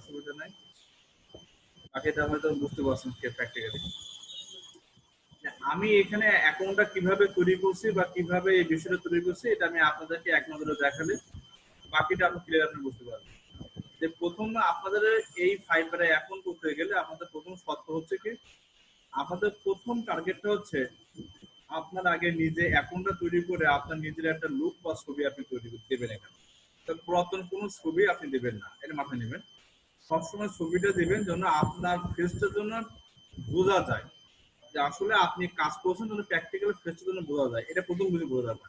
অসুবিধা নাই। বাকিটা হয়তো বুঝতে পারছেন প্র্যাকটিক্যালি। আমি এখানে অ্যাকাউন্টটা কিভাবে তৈরি করছি বা কিভাবে এই বিষয়টা তৈরি করছি এটা আমি আপনাদেরকে এক নজরে দেখালে বাকিটা আপনি ক্লিয়ার আপনি বুঝতে পারবেন। যে প্রথম আপনাদের এই ফাইবারে অ্যাকাউন্ট করতে গেলে আমাদের প্রথম শর্ত হচ্ছে কি, আমাদের প্রথম টার্গেটটা হচ্ছে আপনার আগে নিজে অ্যাকাউন্টটা তৈরি করে আপনার নিজের একটা লুক বা ছবি আপনি তৈরি করে দেবেন। এখানে তো পুরাতন কোনো ছবি আপনি দেবেন না, এটা মাথায় নেবেন। সবসময় ছবিটা দেবেন যেন আপনার ফেসটার জন্য বোঝা যায় যে আসলে আপনি কাজ করছেন, যেন প্র্যাকটিক্যাল ফেসটার জন্য বোঝা যায়, এটা প্রথম কিছু বোঝা যাবে।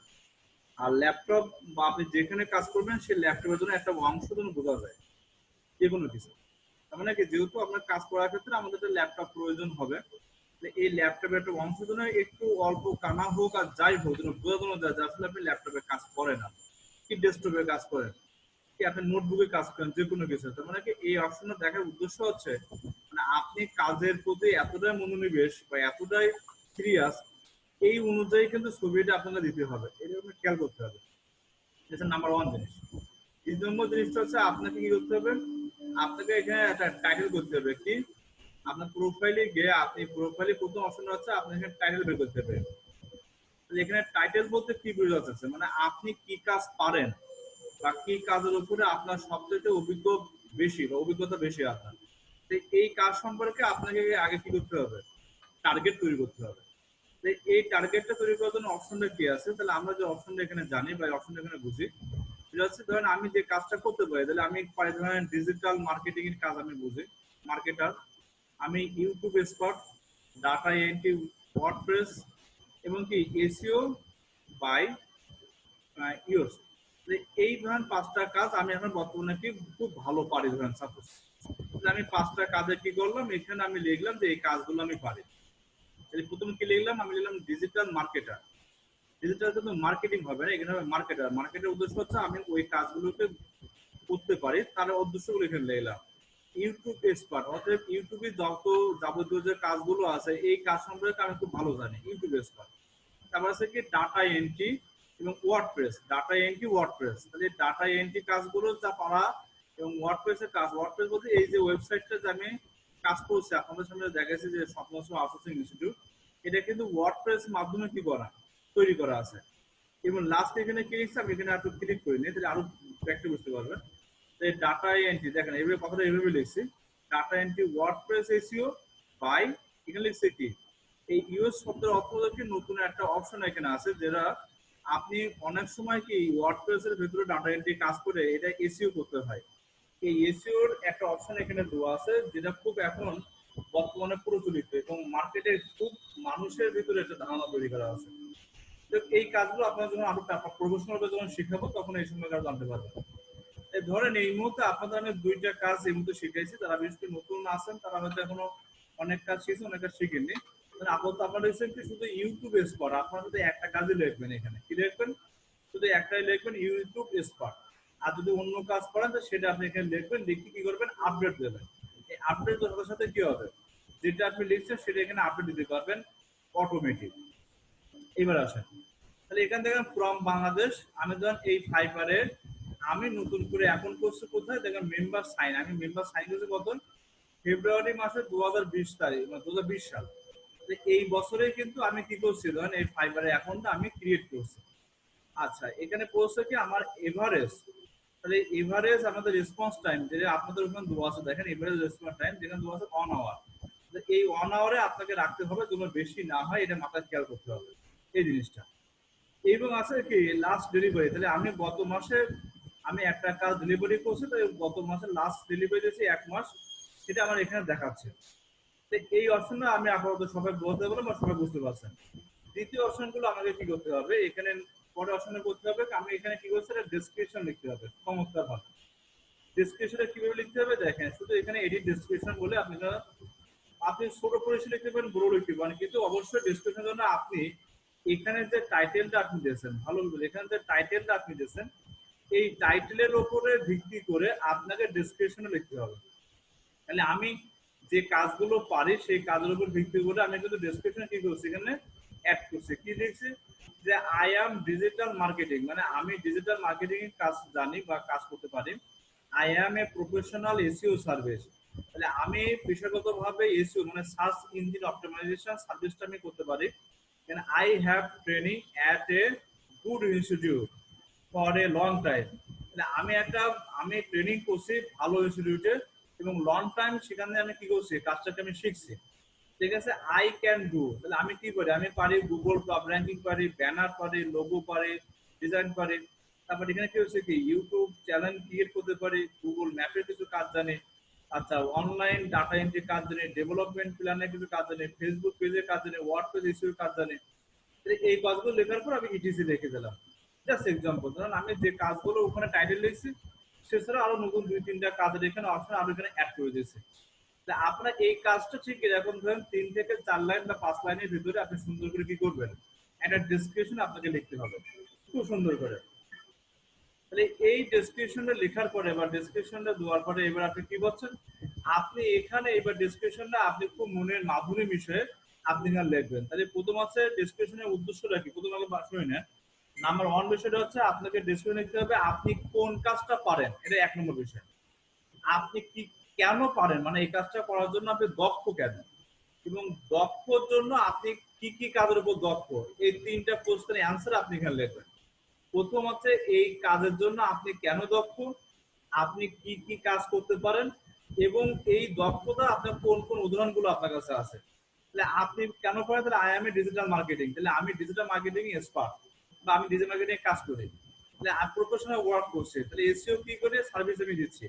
আর ল্যাপটপ বা আপনি যেখানে কাজ করবেন সেই ল্যাপটপের জন্য একটা অংশ যেন বোঝা যায় যে কোনো কিছু। তার মানে কি, যেহেতু আপনার কাজ করার ক্ষেত্রে আমাদের একটা ল্যাপটপ প্রয়োজন হবে, এই ল্যাপটপের একটা অংশ যেন একটু অল্প কানা হোক আর যাই হোক যেন বোঝানো যায় যে আসলে আপনি ল্যাপটপে কাজ করেন না, কি ডেস্কটপে কাজ করেন, কি আপনি নোটবুকে কাজ করেন, যে কোনো কিছু। তার মানে কি এই অপশনটা দেখার উদ্দেশ্য হচ্ছে মানে আপনি কাজের প্রতি এতটাই মনোনিবেশ বা এতটাই সিরিয়াস, এই অনুযায়ী কিন্তু ছবিটা আপনাকে দিতে হবে, এটা আপনাকে খেয়াল করতে হবে। এটা নাম্বার ওয়ান জিনিস। ২ নম্বর জিনিসটা হচ্ছে আপনাকে কি করতে হবে, আপনাকে এখানে একটা টাইটেল করতে হবে। কি, আপনার প্রোফাইলে গিয়ে আপনি প্রোফাইলে প্রথম অপশন হচ্ছে আপনি এখানে টাইটেল বের করতে হবে। এখানে টাইটেল বলতে কি বোঝা যাচ্ছে, মানে আপনি কি কাজ পারেন বা কি কাজের উপরে আপনার সবচেয়ে অভিজ্ঞ বেশি বা অভিজ্ঞতা বেশি আপনার, এই কাজ সম্পর্কে আপনাকে আগে কি করতে হবে, টার্গেট তৈরি করতে হবে। এই টার্গেটটা তৈরি করার জন্য অপশনটা কি আছে, তাহলে আমরা যে অপশনটা এখানে জানি বা অপশনটা এখানে বুঝি, সেটা হচ্ছে ধরেন আমি যে কাজটা করতে পারি, তাহলে আমি পারি ধরেন ডিজিটাল মার্কেটিং এর কাজ আমি বুঝি, মার্কেটার, আমি YouTube expert, data entry, WordPress এবং কি এসইও বাই ইউএস। এই ধরেন 5টা কাজ আমি এখন বর্তমানে কি খুব ভালো পারি। ধরেন সাপোজ আমি 5টা কাজে কি করলাম, এখানে আমি লিখলাম যে এই কাজগুলো আমি পারি। প্রথমে কি লিখলাম, আমি লিখলাম ডিজিটাল মার্কেটার। ডিজিটাল কিন্তু মার্কেটিং হবে না, এখানে হবে মার্কেটার। মার্কেটের উদ্দেশ্য হচ্ছে আমি ওই কাজগুলোকে করতে পারি, তার উদ্দেশ্যগুলো এখানে লিখলাম। ইউটিউব এক্সপার্ট, অর্থাৎ ইউটিউবে যত যাবতীয় যে কাজগুলো আছে এই কাজ সম্পর্কে আমি খুব ভালো জানি, ইউটিউব এক্সপার্ট। তারপর আছে কি ডাটা এন্ট্রি এবং ওয়ার্ডপ্রেস, ডাটা এন্ট্রি ওয়ার্ডপ্রেস। তাহলে ডাটা এন্ট্রি কাজগুলো যা পারা এবং ওয়ার্ডপ্রেসের কাজ, ওয়ার্ডপ্রেস বলতে এই যে ওয়েবসাইটটা যে আমি কাজ করছি আপনাদের সামনে দেখাচ্ছি যে স্বপ্নশ্রী আউটসোর্সিং ইনস্টিটিউট, এটা কিন্তু ওয়ার্ডপ্রেস মাধ্যমে কি করা, তৈরি করা আছে। এবং লাস্ট এখানে কি লিখছে, আমি এখানে একটু ক্লিক করে নিই, তাহলে আরো ব্যাকটা বুঝতে পারবেন। ডাটা এন্ট্রি দেখেন এইভাবে কথাটা এইভাবে লিখছি, ডাটা এন্ট্রি ওয়ার্ডপ্রেস এসইও বাই, এখানে লিখছে কি এই ইউএস শব্দের অর্থ কি নতুন একটা অপশন এখানে আছে, যেটা আপনি অনেক সময় কি ওয়ার্ডপ্রেস এর ভিতরে ডাটা এন্ট্রি কাজ করে এটা এসইও করতে হয়। এই এসইওর একটা অপশন এখানে দেওয়া আছে, যেটা খুব এখন বর্তমানে প্রচলিত এবং মার্কেটে খুব মানুষের ভিতরে একটা ধারণা তৈরি করা আছে। তো এই কাজগুলো আপনার যখন আরো প্রফেশনাল যখন শিখাবো তখন এই সময় জানতে পারবেন। ধরেন এই মুহূর্তে আপনাদের আমি 2টা কাজ এই মুহূর্তে শিখাইছি, তারা বিশেষ করে নতুন আছেন, তারা হয়তো এখনো অনেক কাজ শিখছে, অনেক কাজ শিখেননি। আপাতত আপনারা শুধু ইউটিউব এক্সপার্ট, আপনারা শুধু একটা কাজই লিখবেন, এখানে কি লিখবেন, শুধু একটাই লিখবেন ইউটিউব এক্সপার্ট। আর যদি অন্য কাজ করেন তো সেটা আপনি এখানে লিখবেন, লিখে কি করবেন, আপডেট দেবেন। এই আপডেট দেওয়ার সাথে কি হবে, যেটা আপনি লিখছেন সেটা এখানে আপডেট দিতে পারবেন অটোমেটিক। এবার আসেন, তাহলে এখান থেকে ফ্রম বাংলাদেশ, আমি ধরেন এই ফাইবারে আমি নতুন করে এখন করছি কোথায় দেখেন, মেম্বার সাইন। আমি মেম্বার সাইন করছি কত, ফেব্রুয়ারি মাসে 2020 তারিখ, মানে 2020 সাল। এই বছরে কিন্তু আমি কি করছি, ধরেন এই ফাইবারে অ্যাকাউন্টটা আমি ক্রিয়েট করছি। আচ্ছা, এখানে পড়ছে কি আমার এভারেজ, তাহলে এভারেজ আমাদের রেসপন্স টাইম যেটা আপনাদের ওখানে দেওয়া আছে, দেখেন এভারেজ রেসপন্স টাইম যেখানে দেওয়া আছে 1 আওয়ার। এই 1 আওয়ারে আপনাকে রাখতে হবে, যেন বেশি না হয়, এটা মাথায় খেয়াল করতে হবে এই জিনিসটা। এবং আছে কি লাস্ট ডেলিভারি, তাহলে আমি গত মাসে আমি একটা কাজ ডেলিভারি করছি, তো গত মাসে লাস্ট ডেলিভারি দিয়েছি 1 মাস, সেটা আমার এখানে দেখাচ্ছে। তো এই অপশনটা আমি আপাতত সবাই বলতে পারলাম বা সবাই বুঝতে পারছেন। দ্বিতীয় অপশনগুলো আমাকে কি করতে হবে, এখানে পরে অপশনে করতে হবে, আমি এখানে কি করছি, ডেসক্রিপশন লিখতে হবে চমৎকার ভাবে। ডেসক্রিপশনে কিভাবে লিখতে হবে দেখেন, শুধু এখানে এডিট ডেসক্রিপশন বলে আপনি ছোট পরিসরে লিখতে পারেন, বড় লিখতে পারেন, কিন্তু অবশ্যই ডেসক্রিপশনের জন্য আপনি এখানে যে টাইটেলটা আপনি দিয়েছেন, ভালো এখানে যে টাইটেলটা আপনি দিয়েছেন, এই টাইটেলের উপরে ভিত্তি করে আপনাকে ডেসক্রিপশনে লিখতে হবে। তাহলে আমি যে কাজগুলো পারি সেই কাজের উপর ভিত্তি করে আমি কিন্তু ডেসক্রিপশনে কি করছি, এখানে অ্যাড করছি, কি লিখছি যে আই অ্যাম ডিজিটাল মার্কেটিং, মানে আমি ডিজিটাল মার্কেটিং এর কাজ জানি বা কাজ করতে পারি। I am a professional SEO service. তাহলে আমি পেশাগতভাবে এসইও মানে সার্চ ইঞ্জিন অপটিমাইজেশন সার্ভিসটা আমি করতে পারি। And I have training at a good institute for a long time. তাহলে আমি ট্রেনিং করছি ভালো ইনস্টিটিউটে এবং লং টাইম সেখানে আমি কি করছি কাজটাকে আমি শিখছি। ঠিক আছে, আই ক্যান ডু, তাহলে আমি কি করি, আমি পারি গুগল টপ র্যাঙ্কিং পারি, ব্যানার পারি, লোগো পারি, ডিজাইন পারি। তারপর এখানে কি হচ্ছে কি ইউটিউব চ্যানেল ক্রিয়েট করতে পারি, গুগল ম্যাপের কিছু কাজ জানি, আচ্ছা অনলাইন ডাটা এন্ট্রি কাজ জানি, ডেভেলপমেন্ট প্ল্যানের কিছু কাজ জানি, ফেসবুক পেজের কাজ জানি, ওয়ার্ড পেজ ইস্যুর কাজ জানি। এই কাজগুলো লেখার পর আমি ইটিসি রেখে দিলাম। জাস্ট এক্সাম্পল, ধরুন আমি যে কাজগুলো ওখানে টাইটেল লিখছি সেছাড়া আরো নতুন 2-3টা কাজের এখানে অপশন আরো এখানে অ্যাড করে দিয়েছি। আপনার এই কাজটা ঠিক এরকম ধরেন 3 থেকে 4 লাইন বা 5 লাইনের ভিতরে আপনি সুন্দর করে কি করবেন, একটা ডেসক্রিপশন আপনাকে লিখতে হবে খুব সুন্দর করে। তাহলে এই ডেসক্রিপশনটা লেখার পরে বা ডেসক্রিপশনটা দেওয়ার পরে এবার আপনি কি বলছেন, আপনি এখানে এবার ডেসক্রিপশনটা আপনি খুব মনের মাধুরী মিশে আপনি এখানে লিখবেন। তাহলে প্রথম আছে ডেসক্রিপশনের উদ্দেশ্যটা কি, প্রথম আগে শুনে নেন। নাম্বার 1 বিষয়টা হচ্ছে আপনাকে ডেসক্রিপশন লিখতে হবে আপনি কোন কাজটা পারেন, এটা 1 নম্বর বিষয়। আপনি কি কেন পারেন, মানে এই কাজটা করার জন্য আপনি দক্ষ কেন, এবং দক্ষর জন্য আপনি কি কি কাজের উপর দক্ষ, এই 3টা প্রশ্নের অ্যান্সার আপনি এখানে লিখবেন। প্রথম হচ্ছে এই কাজের জন্য আপনি কেন দক্ষ, আপনি কি কি কাজ করতে পারেন, এবং এই দক্ষতা আপনার কোন কোন উদাহরণগুলো আপনার কাছে আছে। তাহলে আপনি কেন করেন, তাহলে I M A digital marketing, তাহলে আমি ডিজিটাল মার্কেটিং এক্সপার্ট বা আমি ডিজিটাল মার্কেটিং কাজ করি, তাহলে আমি প্রফেশনাল ওয়ার্ক করছি, তাহলে এসইও কি করে সার্ভিস আমি দিচ্ছি।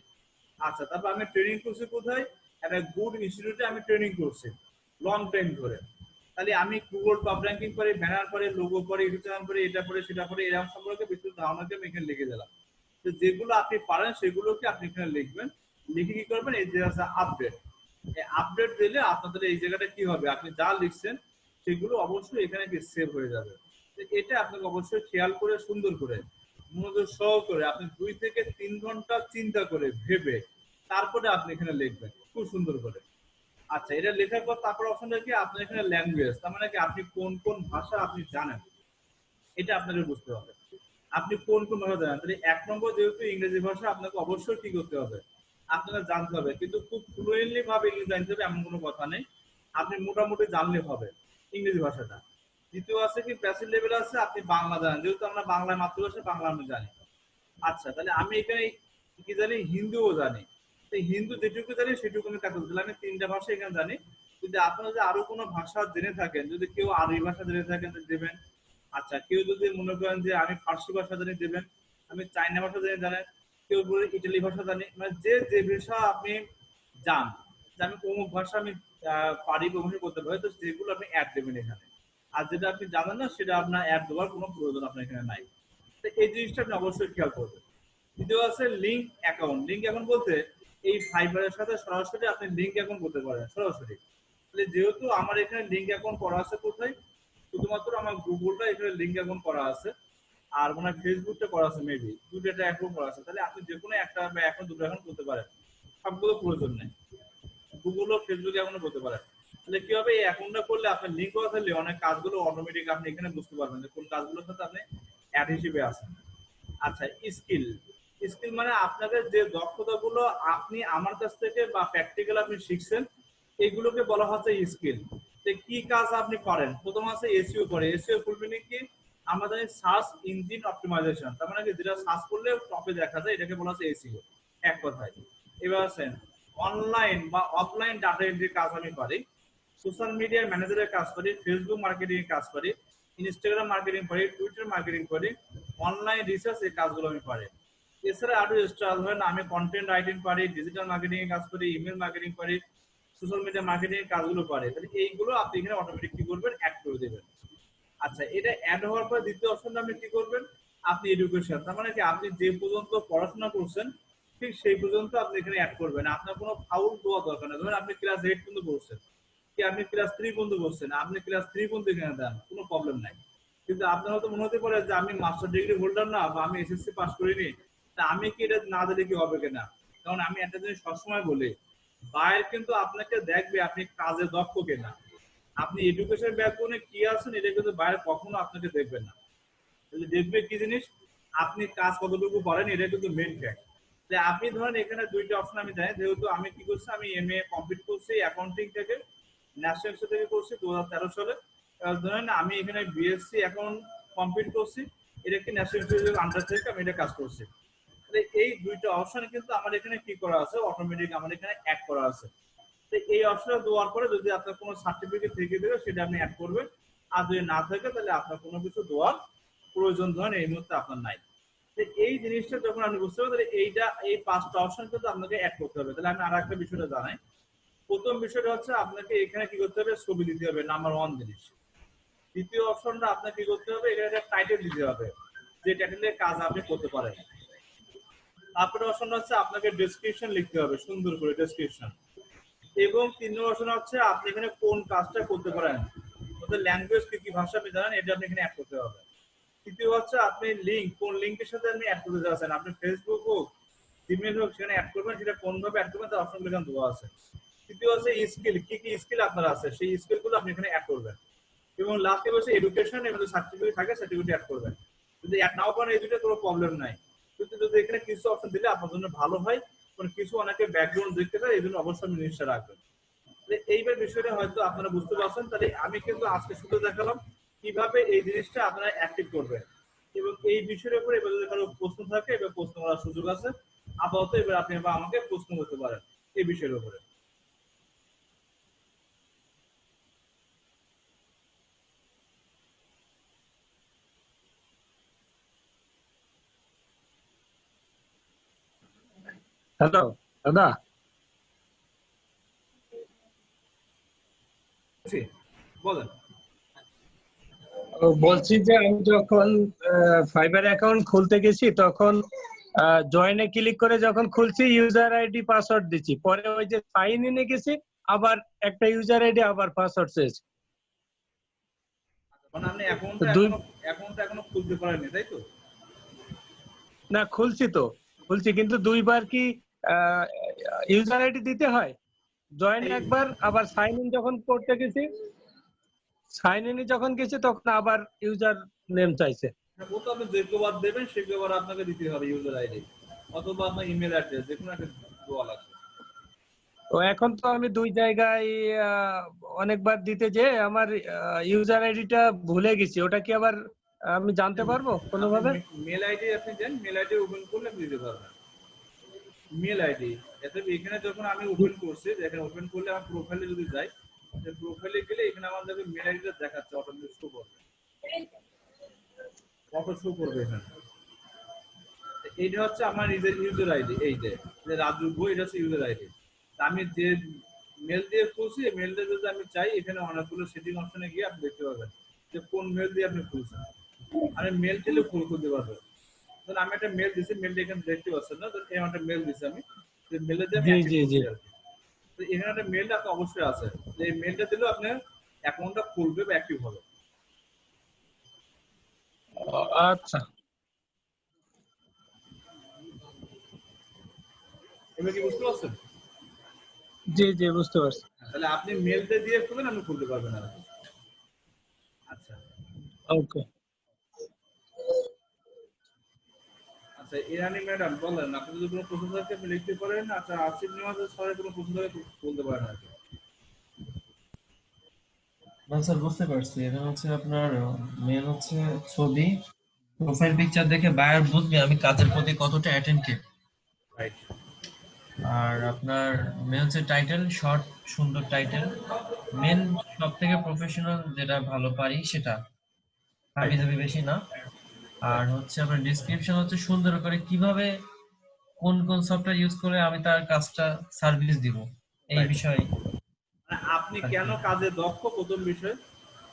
আচ্ছা, তারপর আমি ট্রেনিং করছি কোথায়, একটা গুড ইনস্টিটিউটে আমি ট্রেনিং করছি লং টাইম ধরে। তাহলে আমি গুগল টপ র্যাঙ্কিং করে, ব্যানার করে, লোগো করে, ইউটিউব চ্যানেল করে, এটা করে সেটা করে, এরকম সম্পর্কে বিস্তৃত ধারণাকে আমি এখানে লিখে দিলাম। তো যেগুলো আপনি পারেন সেগুলোকে আপনি এখানে লিখবেন। লিখে কি করবেন, এই যে আছে আপডেট, এই আপডেট দিলে আপনাদের এই জায়গাটা কি হবে, আপনি যা লিখছেন সেগুলো অবশ্যই এখানে সেভ হয়ে যাবে। এটা আপনাকে অবশ্যই খেয়াল করে সুন্দর করে মনোযোগ সহ করে আপনি 2 থেকে 3 ঘন্টা চিন্তা করে ভেবে তারপরে আপনি এখানে লিখবেন খুব সুন্দর করে। আচ্ছা, এটা লেখার পর তারপর অপশনটা কি আপনার এখানে ল্যাঙ্গুয়েজ, তার মানে কি আপনি কোন কোন ভাষা আপনি জানেন এটা আপনাকে বুঝতে হবে। আপনি কোন কোন ভাষা জানেন, তাহলে 1 নম্বর যেহেতু ইংরেজি ভাষা আপনাকে অবশ্যই কি করতে হবে, আপনাকে জানতে হবে, কিন্তু খুব ফ্লুয়েন্টলি ভাবে ইংরেজি জানতে হবে এমন কোনো কথা নেই, আপনি মোটামুটি জানলে হবে ইংরেজি ভাষাটা। দ্বিতীয় আছে কি বেসিক লেভেল আছে আপনি বাংলা জানেন, যেহেতু আমরা বাংলা মাতৃভাষা বাংলা আমি জানি। আচ্ছা, তাহলে আমি এখানে কি জানি, হিন্দুও জানি, হিন্দু যেটুকু জানি সেটুকু আমি কাজ করতে, আমি 3টা ভাষা এখানে জানি। যদি আপনারা যদি আরো কোনো ভাষা জেনে থাকেন, যদি কেউ আরবি ভাষা জেনে থাকেন দেবেন। আচ্ছা, কেউ যদি মনে করেন যে আমি ফার্সি ভাষা জানি দেবেন, আমি চাইনা ভাষা জানি জানেন, কেউ বলে ইটালি ভাষা জানি, মানে যে যে ভাষা আপনি জান, যে আমি অমুক ভাষা আমি পারি প্রমোশন করতে পারি, তো সেগুলো আপনি অ্যাড দেবেন এখানে। আর যেটা আপনি জানেন না সেটা আপনার অ্যাড দেওয়ার কোনো প্রয়োজন আপনার এখানে নাই। তো এই জিনিসটা আপনি অবশ্যই খেয়াল করবেন। দ্বিতীয় আছে লিঙ্ক অ্যাকাউন্ট। লিঙ্ক অ্যাকাউন্ট বলতে এই ফাইবারের সাথে সরাসরি আপনি লিঙ্ক অ্যাকাউন্ট করতে পারেন সরাসরি। তাহলে যেহেতু আমার এখানে লিঙ্ক অ্যাকাউন্ট করা আছে কোথায়, শুধুমাত্র আমার গুগলটা এখানে লিঙ্ক অ্যাকাউন্ট করা আছে, আর মানে ফেসবুকটা করা আছে, মেবি দুটো অ্যাকাউন্ট করা আছে। তাহলে আপনি যে কোনো একটা বা এখন দুটো অ্যাকাউন্ট করতে পারেন, সবগুলো প্রয়োজন নেই, গুগল ও ফেসবুক অ্যাকাউন্ট করতে পারেন। তাহলে কি হবে, এই অ্যাকাউন্টটা করলে আপনার লিঙ্ক করা থাকলে অনেক কাজগুলো অটোমেটিক আপনি এখানে বুঝতে পারবেন যে কোন কাজগুলোর সাথে আপনি অ্যাড হিসেবে আছেন। আচ্ছা, স্কিল। স্কিল মানে আপনাদের যে দক্ষতাগুলো আপনি আমার কাছ থেকে বা প্র্যাকটিক্যাল আপনি শিখছেন, এগুলোকে বলা হচ্ছে স্কিল। যে কি কাজ আপনি পারেন, প্রথম আছে এসইও করে, এসইও ফুল মিনিং কি, আমরা জানি সার্চ ইঞ্জিন অপটিমাইজেশন, তার মানে কি যেটা সার্চ করলে টপে দেখা যায় এটাকে বলা হচ্ছে এসইও এক কথায়। এবার আছেন অনলাইন বা অফলাইন ডাটা এন্ট্রির কাজ আমি পারি, সোশ্যাল মিডিয়া ম্যানেজারের কাজ করি, ফেসবুক মার্কেটিং এর কাজ করি, ইনস্টাগ্রাম মার্কেটিং করি, টুইটার মার্কেটিং করি, অনলাইন রিসার্চ এই কাজগুলো আমি পারি। এছাড়া আরো এক্সট্রা ধরেন আমি কন্টেন্ট রাইটিং পারি, ডিজিটাল মার্কেটিং এর কাজ করি, ইমেল মার্কেটিং পারি, সোশ্যাল মিডিয়া মার্কেটিং এর কাজগুলো পারি। তাহলে এইগুলো আপনি এখানে অটোমেটিক কি করবেন, অ্যাড করে দেবেন। আচ্ছা, এটা অ্যাড হওয়ার পর দ্বিতীয় অপশনটা আপনি কি করবেন, আপনি এডুকেশন, তার মানে কি আপনি যে পর্যন্ত পড়াশোনা করছেন ঠিক সেই পর্যন্ত আপনি এখানে অ্যাড করবেন। আপনার কোনো ফাউল দেওয়া দরকার নেই, ধরেন আপনি ক্লাস 8 পর্যন্ত পড়ছেন, কি আপনি ক্লাস 3 পর্যন্ত পড়ছেন, আপনি ক্লাস 3 পর্যন্ত এখানে দেন, কোনো প্রবলেম নাই। কিন্তু আপনার হয়তো মনে হতে পারে যে আমি মাস্টার ডিগ্রি হোল্ডার না, বা আমি এসএসসি পাস করিনি, তা আমি কি এটা না দিলে কি হবে কিনা। কারণ আমি একটা জিনিস সবসময় বলি, বাইরে কিন্তু আপনাকে দেখবে আপনি কাজে দক্ষ কিনা, আপনি এডুকেশন ব্যাকগ্রাউন্ডে কি আছেন এটা কিন্তু বাইরে কখনো আপনাকে দেখবে না। দেখবে কি জিনিস, আপনি কাজ কতটুকু পারেন, এটা কিন্তু মেন ফ্যাক্ট। যে আপনি ধরেন এখানে দুইটা অপশন আমি জানি, যেহেতু আমি কি করছি, আমি এমএ কমপ্লিট করছি অ্যাকাউন্টিং থেকে, ন্যাশনাল ইনস্টিটিউট থেকে করছি 2013 সালে। ধরেন আমি এখানে বিএসসি অ্যাকাউন্ট কমপ্লিট করছি, এটা কি ন্যাশনাল ইনস্টিটিউটের আন্ডার থেকে আমি এটা কাজ করছি। এই দুইটা অপশন কিন্তু আমার এখানে কি করা আছে, অটোমেটিক আমার এখানে অ্যাড করা আছে। তো এই অপশনটা দেওয়ার পরে যদি আপনার কোনো সার্টিফিকেট থেকে দেবে সেটা আপনি অ্যাড করবেন, আর যদি না থাকে তাহলে আপনার কোনো কিছু দেওয়ার প্রয়োজন ধরেন এই মুহূর্তে আপনার নাই। এই জিনিসটা যখন আপনি বুঝতে পারবেন, তাহলে এইটা এই 5টা অপশন কিন্তু আপনাকে অ্যাড করতে হবে। তাহলে আমি আর একটা বিষয়টা জানাই। প্রথম বিষয়টা হচ্ছে আপনাকে এখানে কি করতে হবে, ছবি দিতে হবে, নাম্বার 1 জিনিস। দ্বিতীয় অপশনটা আপনাকে কি করতে হবে, এটা একটা টাইটেল দিতে হবে, যে টাইটেলের কাজ আপনি করতে পারেন। তারপরে অপশন হচ্ছে আপনাকে ডেসক্রিপশন লিখতে হবে, সুন্দর করে ডেসক্রিপশন। এবং 3 নম্বর অপশন হচ্ছে আপনি এখানে কোন কাজটা করতে পারেন, ওদের ল্যাঙ্গুয়েজ কি কি ভাষা আপনি জানেন, এটা আপনি এখানে অ্যাড করতে হবে। তৃতীয় হচ্ছে আপনি লিঙ্ক, কোন লিঙ্কের সাথে আপনি অ্যাড করতে চাচ্ছেন, আপনি ফেসবুক হোক, জিমেল হোক, সেখানে অ্যাড করবেন, সেটা কোনভাবে অ্যাড করবেন তার অপশন এখানে দেওয়া আছে। তৃতীয় হচ্ছে স্কিল, কি কি স্কিল আপনার আছে সেই স্কিলগুলো আপনি এখানে অ্যাড করবেন। এবং লাস্টে হচ্ছে এডুকেশন এবং সার্টিফিকেট থাকে সার্টিফিকেট অ্যাড করবেন। যদি অ্যাড নাও করেন এই দুটো কোনো প্রবলেম নাই, কিন্তু যদি এখানে কিছু অপশন দিলে আপনার জন্য ভালো হয়, কারণ কিছু অনেকে ব্যাকগ্রাউন্ড দেখতে চায়, এই জন্য অবশ্যই আমি জিনিসটা রাখবেন। এইবার বিষয়টা হয়তো আপনারা বুঝতে পারছেন। তাহলে আমি কিন্তু আজকে শুধু দেখালাম কিভাবে এই জিনিসটা আপনারা অ্যাক্টিভ করবেন, এবং এই বিষয়ের উপরে এবার যদি কারো প্রশ্ন থাকে এবার প্রশ্ন করার সুযোগ আছে। আপাতত এবার আপনি আমাকে প্রশ্ন করতে পারেন এই বিষয়ের উপরে। হ্যালো দাদা। জি, বলেন। বলছি যে আমি যখন ফাইবার অ্যাকাউন্ট খুলতে গেছি তখন জয়েনে ক্লিক করে যখন খুলছি ইউজার আইডি পাসওয়ার্ড দিচ্ছি, পরে ওই যে সাইন ইনে গেছি আবার একটা ইউজার আইডি আবার পাসওয়ার্ড চেয়েছে। মানে আপনি তো অ্যাকাউন্টটা দুই এখনো খুলতে পারেননি, তাই তো? না খুলছি তো, খুলছি কিন্তু দুইবার কি ইউজার আইডি দিতে হয়? জয়েন এই একবার, আবার সাইন ইন যখন করতে গেছি, সাইন ইনে যখন গেছি তখন আবার ইউজার নেম চাইছে। ও তো আপনি যে কবার দেবেন সে কবার আপনাকে দিতে হবে ইউজার আইডি, অথবা আপনার ইমেল অ্যাড্রেস, যে কোনো একটা দেওয়া লাগবে। তো এখন তো আমি দুই জায়গায় আহ, অনেকবার দিতে যে আমার ইউজার আইডিটা ভুলে গেছি, ওটা কি আবার আমি জানতে পারবো আপনি কোনোভাবে? মেল আইডি আপনি দেন, মেল আইডি ওপেন করলে আপনি দিতে পারবেন মেল আইডি। এখানে যখন আমি ওপেন করছি, এখানে ওপেন করলে আমার প্রোফাইলে যদি যাই, প্রোফাইলে গেলে এখানে আমার দেখবে মেল আইডিটা দেখাচ্ছে, অটোমেটিক শো করবে, অটো শো করবে এখানে। এইটা হচ্ছে আমার নিজের ইউজার আইডি, এই যে রাজু বই, এটা হচ্ছে ইউজার আইডি। আমি যে মেল দিয়ে খুলছি, এই মেলটা যদি আমি চাই, এখানে অনেকগুলো সেটিং অপশনে গিয়ে আপনি দেখতে পাবেন যে কোন মেল দিয়ে আপনি খুলছেন। আমি মেল দিলে ফুল করতে পারবো। ধরুন আমি একটা মেল দিছি, মেলটা এখানে দেখতে পাচ্ছেন না, ধরুন একটা মেল দিছি আমি, যে মেলে দিয়ে আমি জি অ্যাক্টিভ জি জি। করছি আর কি। তো এখানে একটা মেলটা আপনার অবশ্যই আছে, যে এই মেলটা দিলেও আপনার অ্যাকাউন্টটা খুলবে বা অ্যাক্টিভ হবে। আচ্ছা। এবার কি বুঝতে পারছেন? জি জি বুঝতে পারছি। তাহলে আপনি মেলটা দিয়ে খুলবেন, আপনি খুলতে পারবেন আর কি। আচ্ছা। ওকে। আচ্ছা, ইরানি ম্যাডাম বলেন, আপনি যদি কোনো প্রশ্ন থাকে আপনি লিখতে পারেন। আচ্ছা, আসিফ নিয়াজের স্যারের কোনো প্রশ্ন থাকে বলতে পারেন আর কি। না স্যার, বুঝতে পারছি। এটা হচ্ছে আপনার মেন হচ্ছে ছবি, প্রোফাইল পিকচার দেখে বায়ার বুঝবে আমি কাজের প্রতি কতটা অ্যাটেন্টিভ। রাইট। আর আপনার মেন হচ্ছে টাইটেল, শর্ট সুন্দর টাইটেল, মেন সব থেকে প্রফেশনাল যেটা ভালো পারি সেটা, হাবি রাইট। জাবি বেশি না। আর রাইট। হচ্ছে আপনার ডিসক্রিপশন হচ্ছে সুন্দর করে কিভাবে কোন কোন সফটওয়্যার ইউজ করে আমি তার কাজটা সার্ভিস দিব, এই রাইট। বিষয় মানে আপনি আর কেন কি। কাজে দক্ষ, প্রথম বিষয়।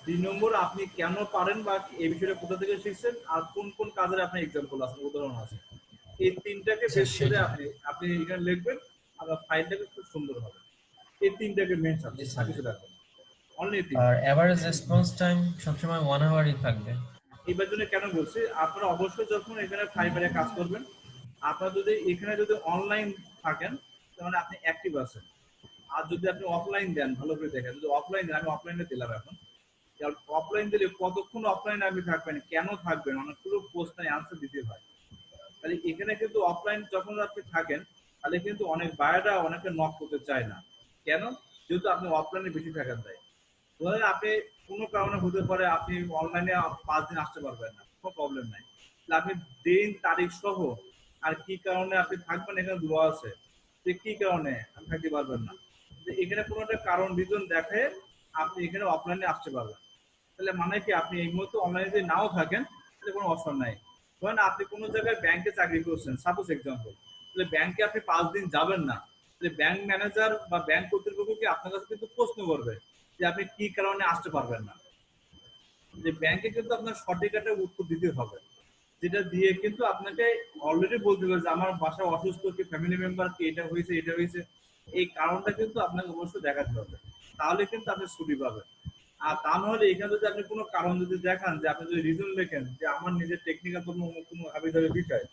2 নম্বর, আপনি কেন পারেন বা এই বিষয়টা কোথা থেকে শিখছেন, আর কোন কোন কাজের আপনার এক্সাম্পল আছে, উদাহরণ আছে। এই তিনটাকে আচ্ছা বেস করে সেটা। আপনি আপনি এখানে লিখবেন, আপনার ফাইলটাকে খুব সুন্দর হবে। এই তিনটাকে মেন জি সাবজেক্ট, আর স্যার। কিছু রাখবেন, অনলি আর তিনটা। এভারেজ রেসপন্স টাইম সবসময় 1 আওয়ারই থাকবে। এবার জন্য কেন বলছি, আপনারা অবশ্যই যখন এখানে ফাইবারে কাজ করবেন, আপনারা যদি এখানে যদি অনলাইন থাকেন তার মানে আপনি অ্যাক্টিভ আছেন। আর যদি আপনি অফলাইন দেন, ভালো করে দেখেন, যদি অফলাইন দেন, আমি অফলাইনে দিলাম এখন, অফলাইন দিলে কতক্ষণ অফলাইনে আপনি থাকবেন, কেন থাকবেন, অনেকগুলো প্রশ্নের আনসার দিতে হয়। তাহলে এখানে কিন্তু অফলাইন যখন আপনি থাকেন তাহলে কিন্তু অনেক বায়াররা অনেকে নক করতে চায় না। কেন? যেহেতু আপনি অফলাইনে বেশি থাকেন তাই। ধরেন আপনি কোনো কারণে হতে পারে আপনি অনলাইনে 5 দিন আসতে পারবেন না, কোনো প্রবলেম নাই। তাহলে আপনি দিন তারিখ সহ আর কি কারণে আপনি থাকবেন এখানে দেওয়া আছে, যে কি কারণে আপনি থাকতে পারবেন না, যে এখানে কোনো একটা কারণ রিজন দেখে আপনি এখানে অফলাইনে আসতে পারবেন। তাহলে মানে কি আপনি এই মুহূর্তে অনলাইনে যদি নাও থাকেন তাহলে কোনো অপশন নাই। ধরেন আপনি কোনো জায়গায় ব্যাংকে চাকরি করছেন, সাপোজ এক্সাম্পল, তাহলে ব্যাংকে আপনি 5 দিন যাবেন না, তাহলে ব্যাংক ম্যানেজার বা ব্যাংক কর্তৃপক্ষ কি আপনার কাছে কিন্তু প্রশ্ন করবে যে আপনি কি কারণে আসতে পারবেন না। যে ব্যাংকে কিন্তু আপনার সঠিক একটা উত্তর দিতে হবে, যেটা দিয়ে কিন্তু আপনাকে অলরেডি বলতে হবে যে আমার বাসায় অসুস্থ কি ফ্যামিলি মেম্বার কি এটা হয়েছে, এই কারণটা কিন্তু আপনাকে অবশ্যই দেখাতে হবে, তাহলে কিন্তু আপনি ছুটি পাবেন। আর তা নাহলে এখানে যদি আপনি কোনো কারণ যদি দেখান, যে আপনি যদি রিজন লেখেন যে আমার নিজের টেকনিক্যাল কোনো আবিধাবে বিষয়,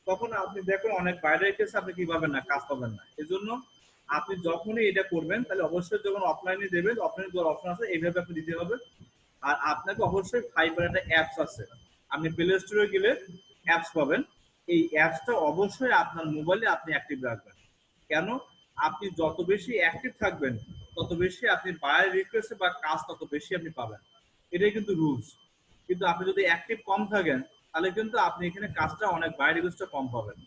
তখন আপনি দেখুন অনেক বাইরের কেসে আপনি কি পাবেন না, কাজ পাবেন না। এজন্য আপনি যখনই এটা করবেন তাহলে অবশ্যই যখন অফলাইনে দেবেন, অফলাইনে দেওয়ার অপশন আছে এইভাবে আপনি দিতে হবে। আর আপনাকে অবশ্যই ফাইবার একটা অ্যাপস আছে, আপনি প্লে স্টোরে গেলে অ্যাপস পাবেন, এই অ্যাপসটা অবশ্যই আপনার মোবাইলে আপনি অ্যাক্টিভ রাখবেন। কেন? আপনি যত বেশি অ্যাক্টিভ থাকবেন তত বেশি আপনি বায়ার রিকোয়েস্ট বা কাজ তত বেশি আপনি পাবেন, এটাই কিন্তু রুলস। কিন্তু আপনি যদি অ্যাক্টিভ কম থাকেন তাহলে কিন্তু আপনি এখানে কাজটা অনেক বায়ার রিকোয়েস্টটা কম পাবেন।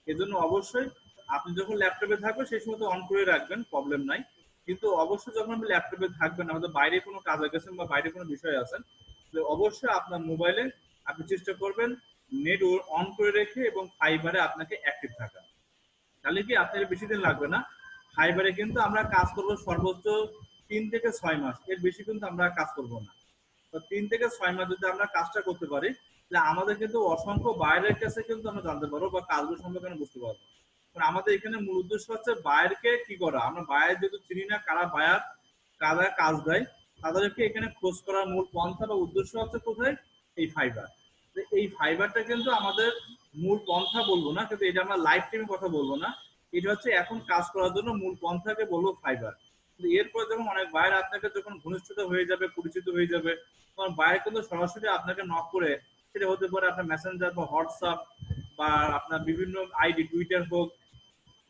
এজন্য অবশ্যই আপনি যখন ল্যাপটপে থাকবেন সেই সময় তো অন করে রাখবেন, প্রবলেম নাই। কিন্তু অবশ্যই যখন আপনি ল্যাপটপে থাকবেন, আমাদের বাইরে কোনো কাজে গেছেন বা বাইরে কোনো বিষয় আছেন, তাহলে অবশ্যই আপনার মোবাইলে আপনি চেষ্টা করবেন নেট অন করে রেখে এবং ফাইবারে আপনাকে অ্যাক্টিভ থাকা। তাহলে কি আপনার বেশি দিন লাগবে না। ফাইবারে কিন্তু আমরা কাজ করব সর্বোচ্চ 3 থেকে 6 মাস, এর বেশি কিন্তু আমরা কাজ করব না। তো 3 থেকে 6 মাস যদি আমরা কাজটা করতে পারি তাহলে আমাদের কিন্তু অসংখ্য বাইরের কাছে কিন্তু আমরা জানতে পারবো বা কাজগুলো সম্পর্কে আমরা বুঝতে পারবো। কারণ আমাদের এখানে মূল উদ্দেশ্য হচ্ছে বায়ারকে কি করা, আমরা বায়ার যেহেতু চিনি না কারা বায়ার, কারা কাজ দেয়, তাদেরকে এখানে খোঁজ করার মূল পন্থা বা উদ্দেশ্য হচ্ছে কোথায়, এই ফাইবার। এই ফাইবারটা কিন্তু আমাদের মূল পন্থা বলবো না, কিন্তু এটা আমরা লাইফ টাইমের কথা বলবো না, এটা হচ্ছে এখন কাজ করার জন্য মূল পন্থাকে বলবো ফাইবার। এরপর যখন অনেক বাইরে আপনাকে যখন ঘনিষ্ঠতা হয়ে যাবে, পরিচিত হয়ে যাবে, তখন বাইরে কিন্তু সরাসরি আপনাকে নক করে, সেটা হতে পারে আপনার মেসেঞ্জার বা হোয়াটসঅ্যাপ বা আপনার বিভিন্ন আইডি, টুইটার হোক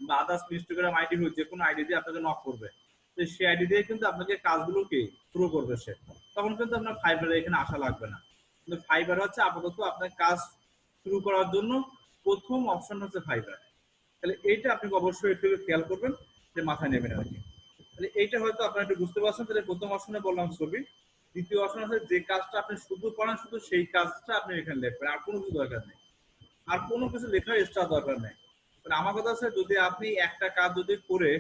বা আদার্স ইনস্টাগ্রাম আইডি হোক, যে কোনো আইডি দিয়ে আপনাকে নক করবে। তো সেই আইডি দিয়ে কিন্তু আপনাকে কাজগুলোকে শুরু করবে সে, তখন কিন্তু আপনার ফাইবারে এখানে আসা লাগবে না। কিন্তু ফাইবার হচ্ছে আপাতত আপনার কাজ শুরু করার জন্য প্রথম অপশন হচ্ছে ফাইবার। তাহলে এইটা আপনি অবশ্যই একটু খেয়াল করবেন, যে মাথায় নেবেন আর কি। তাহলে এইটা হয়তো আপনারা একটু বুঝতে পারছেন। তাহলে প্রথম অপশনে বললাম ছবি, দ্বিতীয় অপশন আছে যে কাজটা আপনি শুধু করেন শুধু সেই কাজটা আপনি এখানে লিখবেন, আর কোনো কিছু দরকার নেই, আর কোনো কিছু লেখার এক্সট্রা দরকার নেই। মানে আমার কথা আছে যদি আপনি একটা কাজ যদি করে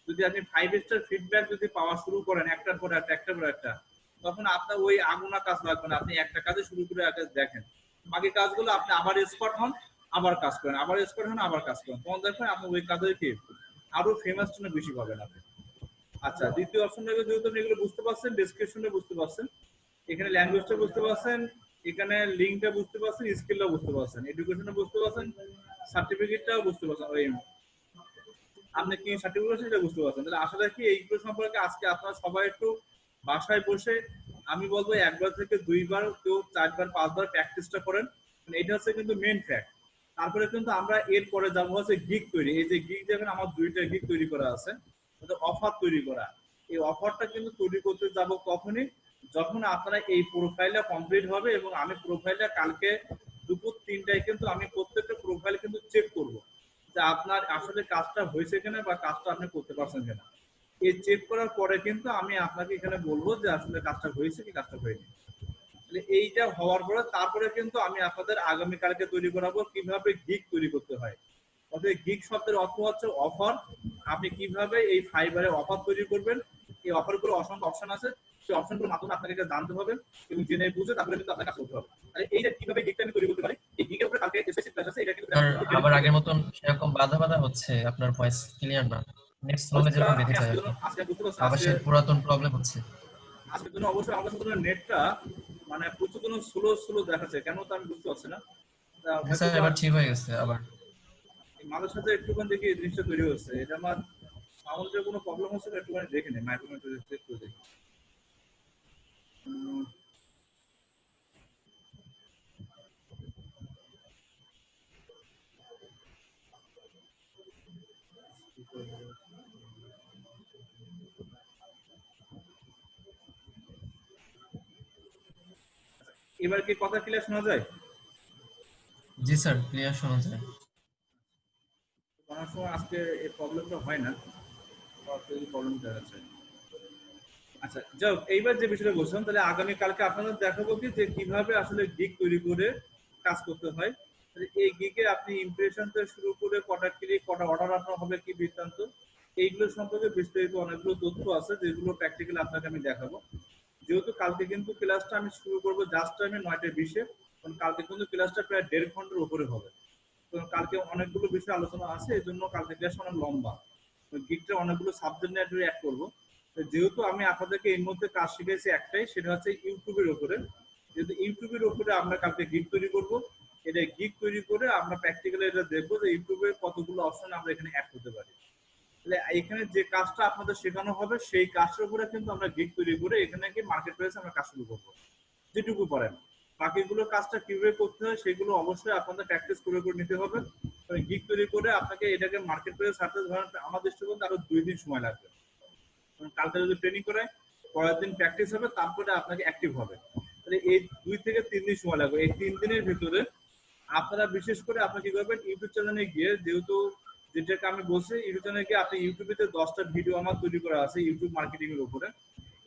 যদি আপনি 5 স্টার ফিডব্যাক যদি পাওয়া শুরু করেন একটার পর একটা একটার পর একটা, তখন আপনার ওই আগুনা কাজ লাগবে না, আপনি একটা কাজে শুরু করে একটা দেখেন, বাকি কাজগুলো আপনি আবার এক্সপার্ট হন, আবার কাজ করেন, আবার এক্সপার্ট হন, আবার কাজ করেন, তখন দেখবেন আপনি ওই কাজের কি আরো ফেমাস জন্য বেশি পাবেন আপনি। আচ্ছা, দ্বিতীয় অপশনটাকে যেহেতু আপনি এগুলো বুঝতে পারছেন, ডেসক্রিপশনটা বুঝতে পারছেন, এখানে ল্যাঙ্গুয়েজটা বুঝতে পারছেন, এখানে লিঙ্কটা বুঝতে পারছেন, স্কিলটা বুঝতে পারছেন, এডুকেশনটা বুঝতে পারছেন, সার্টিফিকেটটাও বুঝতে পারছেন, ওই আপনি কি সার্টিফিকেট সেটা বুঝতে পারছেন। তাহলে আশা রাখি এইগুলো সম্পর্কে আজকে আপনারা সবাই একটু বাসায় বসে, আমি বলবো 1 বার থেকে 2 বার, কেউ 4 বার 5 বার প্র্যাকটিসটা করেন। এটা হচ্ছে কিন্তু মেন ফ্যাক্ট। তারপরে কিন্তু আমরা এরপরে যাবো হচ্ছে গিগ তৈরি। এই যে গিগ দেখেন আমার 2টা গিগ তৈরি করা আছে, অফার তৈরি করা। এই অফারটা কিন্তু তৈরি করতে যাব কখনই, যখন আপনারা এই প্রোফাইলটা কমপ্লিট হবে এবং আমি প্রোফাইলটা কালকে দুপুর 3টায় কিন্তু আমি প্রত্যেকটা প্রোফাইল কিন্তু চেক করব যে আপনার আসলে কাজটা হয়েছে কিনা বা কাজটা আপনি করতে পারছেন কিনা। এই চেক করার পরে কিন্তু আমি আপনাকে এখানে বলবো যে আসলে কাজটা হয়েছে কি কাজটা হয়নি। তাহলে এইটা হওয়ার পরে তারপরে কিন্তু আমি আপনাদের আগামীকালকে তৈরি করাবো কিভাবে গিগ তৈরি করতে হয়। অর্থাৎ গিগ শব্দের অর্থ হচ্ছে অফার। আপনি কিভাবে এই ফাইবারে অফার তৈরি করবেন, এই অফারগুলো অসংখ্য অপশন আছে, সেই অপশনগুলোর মাধ্যমে আপনাকে এটা জানতে হবে এবং জেনে বুঝে তারপরে কিন্তু আপনাকে কাজ করতে হবে। তাহলে এইটা কিভাবে গিগটা আমি তৈরি করতে পারি, এই গিগের উপরে কালকে স্পেসিফিক ক্লাস আছে, এটা কিন্তু আবার আগের মতন সেরকম বাধা বাধা হচ্ছে, আপনার ভয়েস ক্লিয়ার না, নেট স্লোলে যেরকম আমি দেখে যায় আজকের আর জন্য কি, আজকে বুঝতে পারছি আবার আজকে সেই পুরাতন প্রবলেম হচ্ছে। আজকের জন্য অবশ্যই আমাদের সাথে নেটটা মানে প্রচুর জন্য স্লো স্লো দেখাচ্ছে, কেন তা আমি বুঝতে পারছি না। হ্যাঁ হয়তো স্যার, বা এবার ঠিক হয়ে গেছে আবার। মাঝে সাথে একটুখানি দেখি এই জিনিসটা তৈরি হচ্ছে, এটা আমার সাউন্ডের কোনো প্রবলেম হচ্ছে না, একটুখানি দেখে নিই মাইক্রোফোনটা চেক করে দেখি। উম, এবার কি কথা ক্লিয়ার শোনা যায়? জি স্যার, ক্লিয়ার শোনা যায়। অনেক সময় আজকে এই প্রবলেমটা হয় না, প্রবলেম দেখা যাচ্ছে। আচ্ছা যাও, এইবার যে বিষয়টা বলছিলাম, তাহলে আগামী কালকে আপনাদের দেখাবো কি যে কিভাবে আসলে গিগ তৈরি করে কাজ করতে হয়। তাহলে এই গিগে আপনি ইমপ্রেশন থেকে শুরু করে কটা ক্লিক, কটা অর্ডার আপনার হবে, কি বৃত্তান্ত, এইগুলো সম্পর্কে বিস্তারিত অনেকগুলো তথ্য আছে যেগুলো প্র্যাকটিক্যালি আপনাকে আমি দেখাবো। যেহেতু কালকে কিন্তু ক্লাসটা আমি শুরু করবো জাস্ট টাইমে 9:20, কারণ কালকে কিন্তু ক্লাসটা প্রায় 1.5 ঘন্টার উপরে হবে। তো কালকে অনেকগুলো বিষয় আলোচনা আছে, এই জন্য কালকে ক্লাসটা অনেক লম্বা। গিগটা অনেকগুলো সাবজেক্ট নিয়ে অ্যাড করবো। যেহেতু আমি আপনাদেরকে এই মধ্যে কাজ শিখেছি একটাই, সেটা হচ্ছে ইউটিউবের উপরে। যেহেতু ইউটিউবের উপরে আমরা কালকে গিগ তৈরি করব, এটা গিগ তৈরি করে আমরা প্র্যাকটিক্যালি এটা দেখবো যে ইউটিউবে কতগুলো অপশন আমরা এখানে অ্যাড করতে পারি। তাহলে এখানে যে কাজটা আপনাদের শেখানো হবে সেই কাজটার উপরে কিন্তু আমরা গিগ তৈরি করে এখানে কি মার্কেট প্লেসে আমরা কাজ শুরু করবো, যেটুকু পারেন। বাকিগুলো কাজটা কিভাবে করতে হয় সেগুলো অবশ্যই আপনাদের প্র্যাকটিস করে করে নিতে হবে। গিগ তৈরি করে আপনাকে এটাকে মার্কেট প্লেসে ছাড়তে ধরেন আমার দৃষ্টিকোণে আরো 2 দিন সময় লাগবে। কালকে যদি ট্রেনিং করে পরের দিন প্র্যাকটিস হবে, তারপরে আপনাকে অ্যাক্টিভ হবে। তাহলে এই 2 থেকে 3 দিন সময় লাগবে। এই 3 দিনের ভিতরে আপনারা বিশেষ করে আপনারা কি করবেন, ইউটিউব চ্যানেলে গিয়ে, যেহেতু যেটাকে আমি বলছি ইউটিউব চ্যানেলে গিয়ে আপনি ইউটিউবে 10টা ভিডিও আমার তৈরি করা আছে ইউটিউব মার্কেটিং এর উপরে।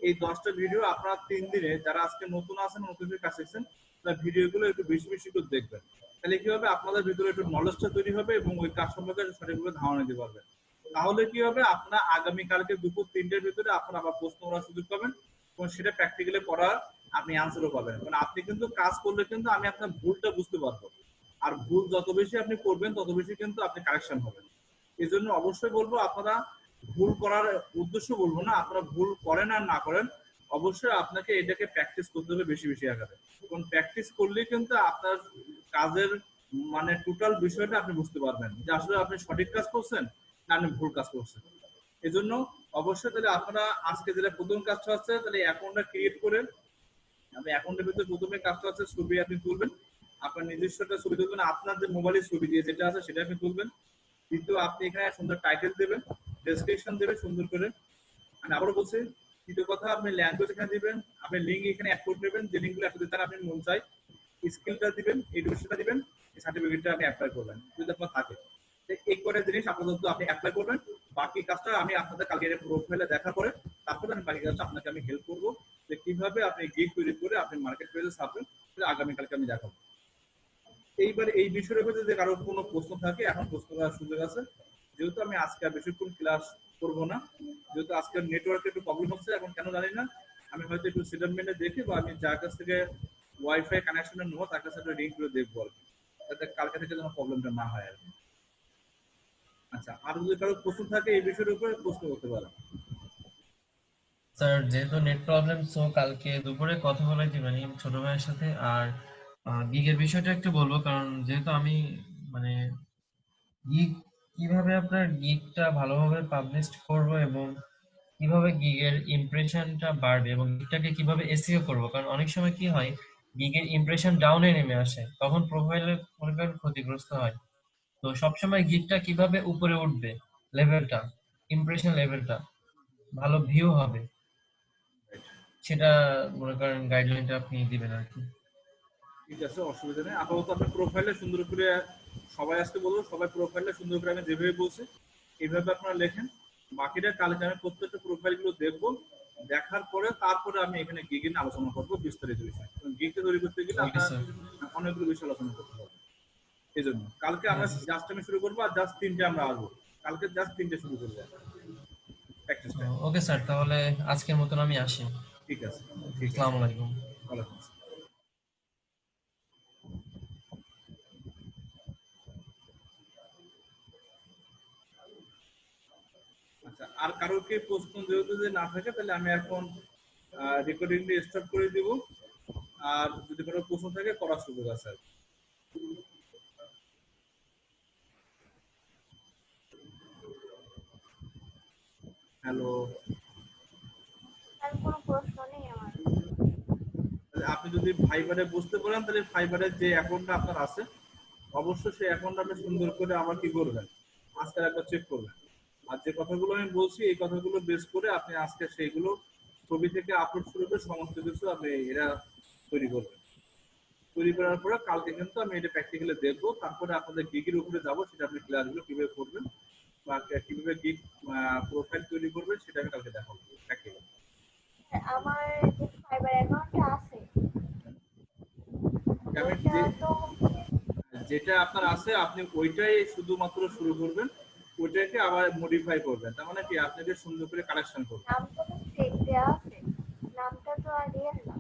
এই 10টা ভিডিও আপনারা 3 দিনে, যারা আজকে নতুন আছেন, নতুন কাজ শিখছেন, তারা ভিডিওগুলো একটু বেশি বেশি করে দেখবেন। তাহলে কি হবে, আপনাদের ভিতরে একটু নলেজটা তৈরি হবে এবং ওই কাজ সম্পর্কে সঠিকভাবে ধারণা দিতে পারবেন। তাহলে কি হবে, আপনারা আগামীকালকে দুপুর 3টের ভিতরে আপনারা আবার প্রশ্ন করার সুযোগ পাবেন এবং সেটা প্র্যাকটিক্যালি করার আপনি অ্যান্সারও পাবেন। কারণ আপনি কিন্তু কাজ করলে কিন্তু আমি আপনার ভুলটা বুঝতে পারবো, আর ভুল যত বেশি আপনি করবেন তত বেশি কিন্তু আপনি কারেকশন হবেন। এই জন্য অবশ্যই বলবো, আপনারা ভুল করার উদ্দেশ্য বলবো না, আপনারা ভুল করেন আর না করেন, অবশ্যই আপনাকে এটাকে প্র্যাকটিস করতে হবে বেশি বেশি আকারে। কারণ প্র্যাকটিস করলে কিন্তু আপনার কাজের মানে টোটাল বিষয়টা আপনি বুঝতে পারবেন যে আসলে আপনি সঠিক কাজ করছেন না আপনি ভুল কাজ করছেন। এই জন্য অবশ্যই তাহলে আপনারা আজকে যেটা প্রথম কাজটা হচ্ছে, তাহলে অ্যাকাউন্টটা ক্রিয়েট করে আপনি অ্যাকাউন্টের ভিতরে প্রথমে কাজটা হচ্ছে ছবি আপনি তুলবেন, আপনার নিজস্ব একটা ছবি তুলবেন, আপনার যে মোবাইলের ছবি দিয়ে যেটা আছে সেটা আপনি তুলবেন। দ্বিতীয়, আপনি এখানে সুন্দর টাইটেল দেবেন, ডেসক্রিপশন দেবেন সুন্দর করে। আমি আবারও বলছি, তৃতীয় কথা, আপনি ল্যাঙ্গুয়েজ এখানে দিবেন, আপনি লিঙ্ক এখানে অ্যাড করে নেবেন, যে লিঙ্কগুলো অ্যাড করতে চান আপনি মন চাই, স্কিলটা দিবেন, এডুকেশনটা দিবেন, এই সার্টিফিকেটটা আপনি অ্যাপ্লাই করবেন যদি আপনার থাকে। এই করে জিনিস আপাতত আপনি অ্যাপ্লাই করবেন। বাকি কাজটা আমি আপনাদের কালকে প্রোফাইলে দেখা করে তারপরে আমি বাকি কাজটা আপনাকে আমি হেল্প করবো যে কিভাবে আপনি গিগ তৈরি করে আপনি মার্কেট প্লেসে ছাড়বেন, আগামীকালকে আমি দেখাবো। এইবার এই বিষয়ের উপরে যদি কারো কোনো প্রশ্ন থাকে এখন প্রশ্ন করার সুযোগ আছে। যেহেতু আমি আজকে আর বেশিক্ষণ ক্লাস করবো না, যেহেতু আজকে নেটওয়ার্কে একটু প্রবলেম হচ্ছে, এখন কেন জানি না, আমি হয়তো একটু সেটেলমেন্টে দেখি বা আমি যার কাছ থেকে ওয়াইফাই কানেকশনের নেবো তার কাছে একটা রিং করে দেখবো আর কি, যাতে কালকে থেকে যেন প্রবলেমটা না হয় আর কি। আচ্ছা, আর যদি কারো প্রশ্ন থাকে এই বিষয়ের উপরে প্রশ্ন করতে পারেন। স্যার, যেহেতু নেট প্রবলেম, সো কালকে দুপুরে কথা বলে দিবেন ছোট ভাইয়ের সাথে। আর গিগের বিষয়টা একটু বলবো, কারণ যেহেতু আমি মানে গিগ কিভাবে আপনার গিগটা ভালোভাবে পাবলিশ করব এবং কিভাবে গিগের ইমপ্রেশনটা বাড়বে এবং গিগটাকে কিভাবে এসইও করব, কারণ অনেক সময় কি হয়, গিগের ইমপ্রেশন ডাউনে নেমে আসে, তখন প্রোফাইলের পরিমাণ ক্ষতিগ্রস্ত হয়। তো সবসময় গিগটা কিভাবে উপরে উঠবে, লেভেলটা, ইমপ্রেশন লেভেলটা ভালো ভিউ হবে, সেটা মনে করেন গাইডলাইনটা আপনি দিবেন আর কি। ঠিক আছে, অসুবিধা নেই। আপাতত আপনি প্রোফাইলে সুন্দর করে, সবাই আজকে বলবো সবাই প্রোফাইলে সুন্দর করে আমি যেভাবে বলছি এইভাবে আপনারা লেখেন। বাকিটা কালকে আমি প্রত্যেকটা প্রোফাইল গুলো দেখবো, দেখার পরে তারপরে আমি এখানে গিগ নিয়ে আলোচনা করবো বিস্তারিত বিষয়। গিগটা তৈরি করতে গেলে ওকে আপনার স্যার। অনেকগুলো বিষয় আলোচনা করতে হবে। এই জন্য কালকে আমরা হ্যাঁ। জাস্ট আমি শুরু করবো, আর জাস্ট 3টে আমরা আসবো। কালকে জাস্ট 3টে শুরু করবো প্র্যাকটিসটা। ওকে স্যার, তাহলে আজকের মতন আমি আসি। ঠিক আছে, ঠিক আছে। আসসালামু আলাইকুম। ওয়ালাইকুম আসসালাম। আচ্ছা, আর কারোর কি প্রশ্ন যেহেতু যদি না থাকে তাহলে আমি এখন রেকর্ডিংটা স্টপ করে দিব। আর যদি কোনো প্রশ্ন থাকে করার সুযোগ আছে। হ্যালো, আর কোনো প্রশ্ন নেই আমার। আপনি যদি ফাইবারে বুঝতে পারেন তাহলে ফাইবারের যে অ্যাকাউন্টটা আপনার আছে অবশ্যই সেই অ্যাকাউন্টটা আপনি সুন্দর করে আবার কি করবেন, আজকে একবার চেক করবেন। আর আর যে কথাগুলো আমি বলছি এই কথাগুলো বেস করে আপনি আজকে সেইগুলো ছবি থেকে আপলোড শুরু করে সমস্ত কিছু আপনি এরা তৈরি করবেন। তৈরি করার পরে কালকে কিন্তু আমি এটা প্র্যাকটিক্যালি দেখবো, তারপরে আপনাদের গিগের উপরে যাবো, সেটা আপনি ক্লাসগুলো কিভাবে করবেন বা কিভাবে গিগ প্রোফাইল তৈরি করবেন সেটা আমি কালকে দেখাবো প্র্যাকটিক্যালি। আমার যে ফাইবার অ্যাকাউন্টটা আছে আমি ওইটা তো যেটা আপনার আছে আপনি ওইটাই শুধুমাত্র শুরু করবেন, ওইটাকে আবার মডিফাই করবেন, তার মানে কি আপনাকে সুন্দর করে কালেকশন করবেন। নামটা তো ফেক দেওয়া আছে, নামটা তো আর রিয়েল না।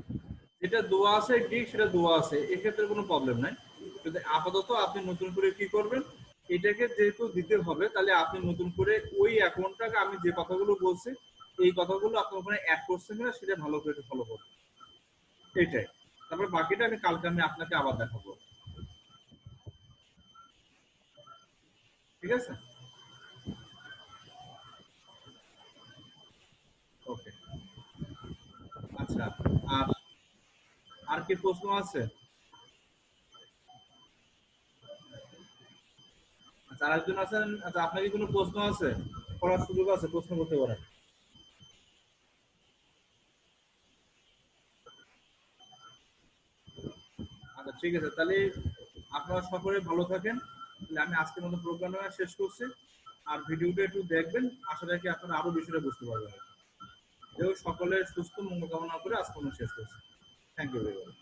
যেটা দোয়া আছে ঠিক সেটা দোয়া আছে, এক্ষেত্রে কোনো প্রবলেম নাই। কিন্তু আপাতত আপনি নতুন করে কি করবেন, এটাকে যেহেতু দিতে হবে তাহলে আপনি নতুন করে ওই অ্যাকাউন্টটাকে আমি যে কথাগুলো বলছি এই কথাগুলো আপনি ওখানে অ্যাড করছেন কিনা সেটা ভালো করে ফলো করবেন, এটাই। তারপর বাকিটা আমি কালকে আমি আপনাকে আবার দেখাবো, ঠিক আছে? ওকে, আচ্ছা। আর আর কি প্রশ্ন আছে? আচ্ছা, আরেকজন আছেন? আচ্ছা, আপনার কি কোনো প্রশ্ন আছে? করার সুযোগ আছে, প্রশ্ন করতে পারেন। আচ্ছা ঠিক আছে, তাহলে আপনারা সকলে ভালো থাকেন। তাহলে আমি আজকের মতো প্রোগ্রামটা শেষ করছি। আর ভিডিওটা একটু দেখবেন, আশা রাখি আপনারা আরো বিষয়টা বুঝতে পারবেন। সকলের সুস্থ মঙ্গল কামনা করে আজকে শেষ করছি। Thank you very much.